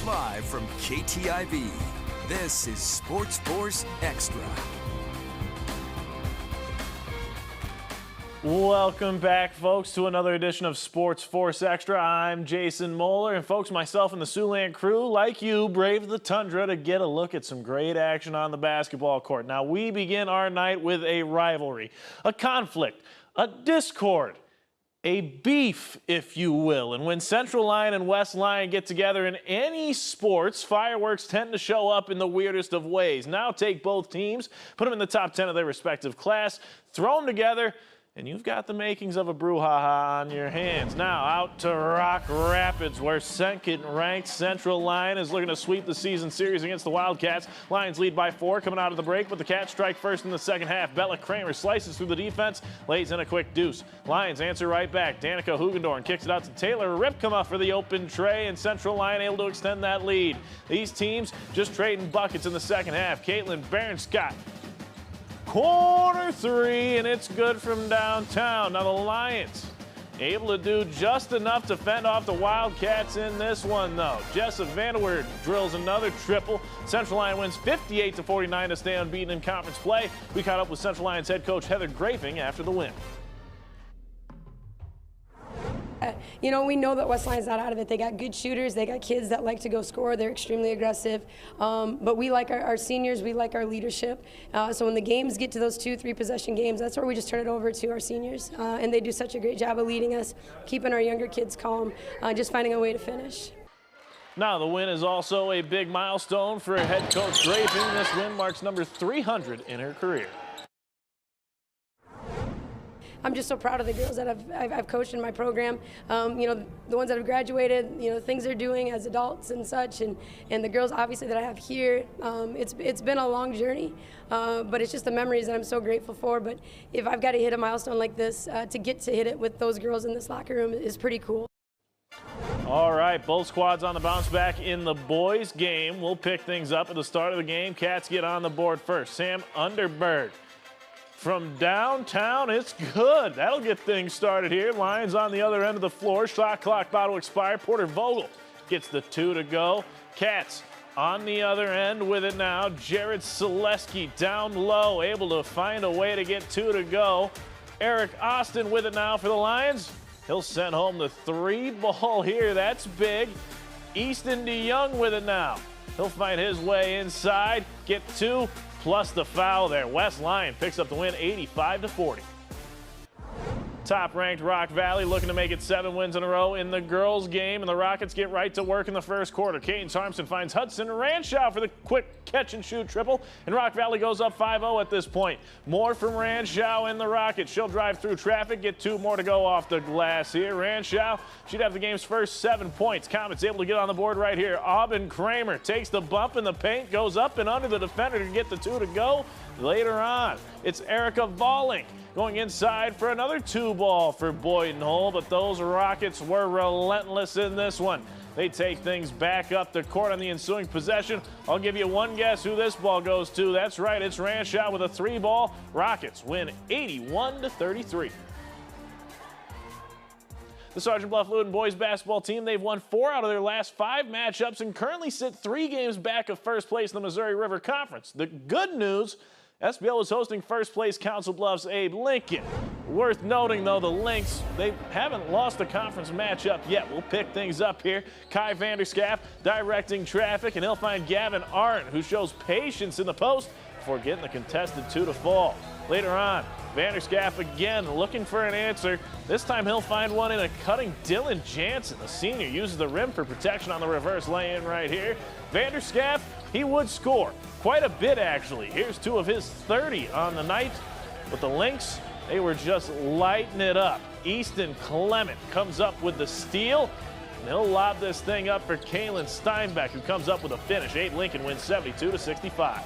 Live from KTIV, this is SportsFource Extra. Welcome back, folks, to another edition of SportsFource Extra. I'm Jason Moeller, and folks, myself and the Siouxland crew, like you, braved the tundra to get a look at some great action on the basketball court. Now, we begin our night with a rivalry, a conflict, a discord, a beef, if you will. And when Central Line and West Line get together in any sports, fireworks tend to show up in the weirdest of ways. Now take both teams, put them in the top 10 of their respective class, throw them together, and you've got the makings of a brouhaha on your hands. Now out to Rock Rapids, where second-ranked Central Line is looking to sweep the season series against the Wildcats. Lions lead by 4 coming out of the break, but the Cats strike first in the second half. Bella Kramer slices through the defense, lays in a quick deuce. Lions answer right back. Danica Hugendorn kicks it out to Taylor Ripkema for the open tray, and Central Line able to extend that lead. These teams just trading buckets in the second half. Caitlin Barron-Scott, corner three, and it's good from downtown. Now the Lions able to do just enough to fend off the Wildcats in this one, though. Jessa Vanderweerd drills another triple. Central Line wins 58-49 to stay unbeaten in conference play. We caught up with Central Lions head coach Heather Grafing after the win. You know, we know that West Line's not out of it. They got good shooters. They got kids that like to go score. They're extremely aggressive. But we like our seniors. We like our leadership. So when the games get to those 2-3 possession games, that's where we just turn it over to our seniors. And they do such a great job of leading us, keeping our younger kids calm, just finding a way to finish. Now the win is also a big milestone for head coach Grafing. This win marks number 300 in her career. I'm just so proud of the girls that I've coached in my program. You know, the ones that have graduated, you know, things they're doing as adults and such, and the girls obviously that I have here. It's been a long journey, but it's just the memories that I'm so grateful for. But if I've got to hit a milestone like this, to get to hit it with those girls in this locker room is pretty cool. All right, both squads on the bounce back in the boys' game. We'll pick things up at the start of the game. Cats get on the board first. Sam Underberg from downtown, it's good. That'll get things started here. Lions on the other end of the floor. Shot clock about to expire. Porter Vogel gets the 2 to go. Cats on the other end with it now. Jared Selesky down low, able to find a way to get 2 to go. Eric Austin with it now for the Lions. He'll send home the 3 ball here. That's big. Easton DeYoung with it now. He'll find his way inside, get 2. Plus the foul there. West Line picks up the win 85-40. Top-ranked Rock Valley looking to make it 7 wins in a row in the girls' game, and the Rockets get right to work in the first quarter. Cadence Harmson finds Hudson Ranshaw for the quick catch-and-shoot triple, and Rock Valley goes up 5-0 at this point. More from Ranshaw and the Rockets. She'll drive through traffic, get 2 more to go off the glass here. Ranshaw, she'd have the game's first 7 points. Comets able to get on the board right here. Aubin Kramer takes the bump in the paint, goes up and under the defender to get the 2 to go. Later on, it's Erica Volling going inside for another 2 ball for Boyden-Hull, but those Rockets were relentless in this one. They take things back up the court on the ensuing possession. I'll give you one guess who this ball goes to. That's right, it's Ranshaw with a 3 ball. Rockets win 81-33. The Sergeant Bluff-Luton boys basketball team, they've won 4 out of their last 5 matchups and currently sit 3 games back of first place in the Missouri River Conference. The good news, SBL is hosting first-place Council Bluffs' Abe Lincoln. Worth noting, though, the Lynx, they haven't lost a conference matchup yet. We'll pick things up here. Kai Vanderschaff directing traffic, and he'll find Gavin Arndt, who shows patience in the post before getting the contested 2 to fall. Later on, Vanderschaff again looking for an answer. This time he'll find one in a cutting Dylan Jansen. The senior uses the rim for protection on the reverse lay-in right here. Vanderschaff, he would score quite a bit, actually. Here's 2 of his 30 on the night. But the Lynx, they were just lighting it up. Easton Clement comes up with the steal. And he'll lob this thing up for Kaylin Steinbeck, who comes up with a finish. Abe Lincoln wins 72-65.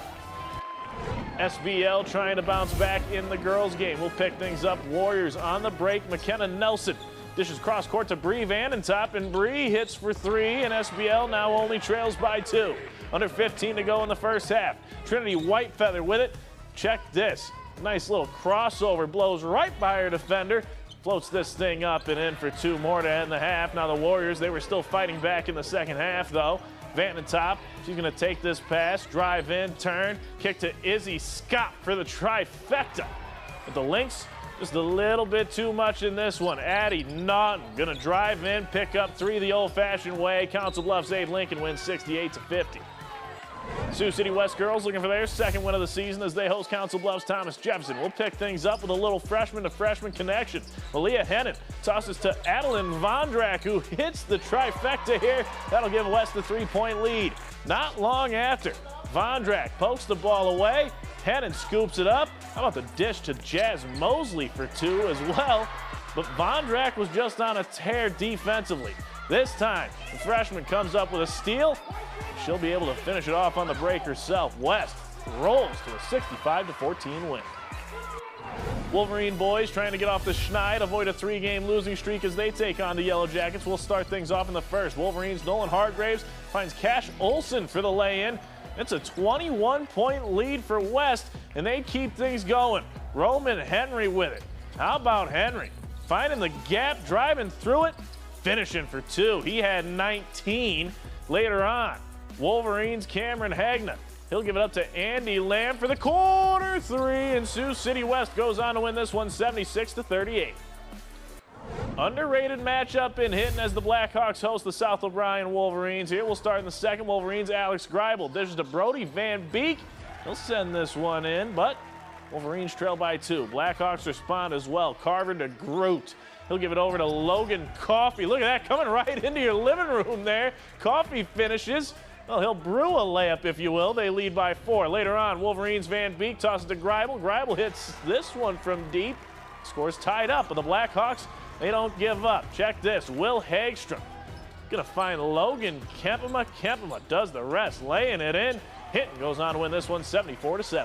SBL trying to bounce back in the girls' game. We'll pick things up. Warriors on the break. McKenna Nelson dishes cross court to Bree Vandentop, and Bree hits for 3, and SBL now only trails by 2. Under 15 to go in the first half. Trinity Whitefeather with it. Check this. Nice little crossover, blows right by her defender. Floats this thing up and in for 2 more to end the half. Now the Warriors, they were still fighting back in the second half, though. Vanton top, she's going to take this pass, drive in, turn, kick to Izzy Scott for the trifecta. But the Lynx, just a little bit too much in this one. Addie Naughton going to drive in, pick up 3 the old-fashioned way. Council Bluffs Abe Lincoln wins 68-50. Sioux City West girls looking for their second win of the season as they host Council Bluffs Thomas Jefferson. We'll pick things up with a little freshman-to-freshman connection. Malia Hennon tosses to Adeline Vondrak, who hits the trifecta here. That'll give West the 3-point lead. Not long after, Vondrak pokes the ball away. Hennon scoops it up. How about the dish to Jazz Mosley for 2 as well? But Vondrak was just on a tear defensively. This time, the freshman comes up with a steal. She'll be able to finish it off on the break herself. West rolls to a 65-14 win. Wolverine boys trying to get off the schneid, avoid a 3-game losing streak as they take on the Yellow Jackets. We'll start things off in the first. Wolverines' Nolan Hargraves finds Cash Olson for the lay-in. It's a 21-point lead for West, and they keep things going. Roman Henry with it. How about Henry? Finding the gap, driving through it, finishing for 2. He had 19 later on. Wolverines' Cameron Hagna. He'll give it up to Andy Lamb for the corner 3, and Sioux City West goes on to win this one 76-38. Underrated matchup in hitting as the Blackhawks host the South O'Brien Wolverines. Here we'll start in the second. Wolverines' Alex Greibel dishes to Brody Van Beek. He'll send this one in, but Wolverines trail by 2. Blackhawks respond as well. Carver to Groot. He'll give it over to Logan Coffey. Look at that, coming right into your living room there. Coffey finishes. Well, he'll brew a layup, if you will. They lead by 4. Later on, Wolverines' Van Beek tosses to Greibel. Greibel hits this one from deep. Scores tied up, but the Blackhawks, they don't give up. Check this. Will Hagstrom going to find Logan Kempema. Kempema does the rest, laying it in. Hinton goes on to win this one 74-7.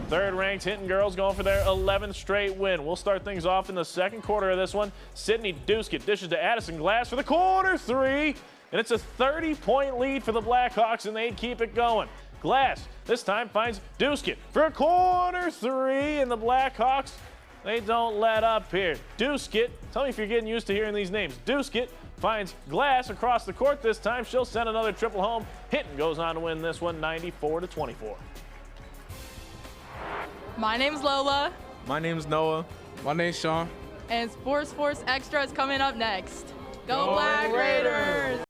Third-ranked Hinton girls going for their 11th straight win. We'll start things off in the second quarter of this one. Sydney Duskett dishes to Addison Glass for the corner 3. And it's a 30-point lead for the Blackhawks, and they keep it going. Glass this time finds Duskett for a corner 3, and the Blackhawks, they don't let up here. Duskett, tell me if you're getting used to hearing these names. Duskett finds Glass across the court this time. She'll send another triple home. Hinton goes on to win this one 94-24. My name's Lola. My name's Noah. My name's Sean. And SportsFource Extra is coming up next. Go Black Raiders!